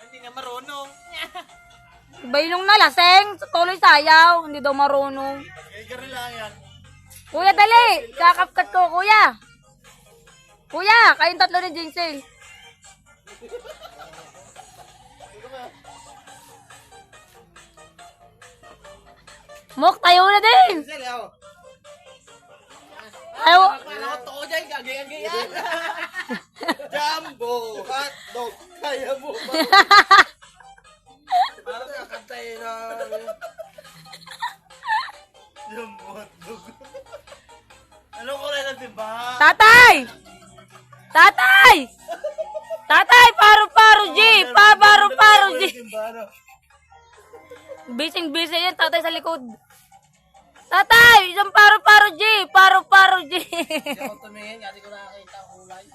Hindi nga marunong. Bailong na laseng. Tuloy sayaw. Hindi daw marunong. Kaya lang yan. Kuya, dali. Kakapkat ko, kuya. Kuya, kayong tatlo ni Jingsel. Mok, tayo na din. Ayaw. Ano ko to dyan? Gagayang-gayang. Jumbo hotdog. Kaya mo ba? Parang kakantay na. Jumbo hotdog. Ano ko rin natin ba? Tatay! Tatay! Tatay, paro-paro, G! Paro-paro, G! Bising-bising yan, tatay sa likod. Tatay! Isang paro-paro, G! Paro-paro, G! Hindi ako tumingin, hindi ko nakakita ang kulay.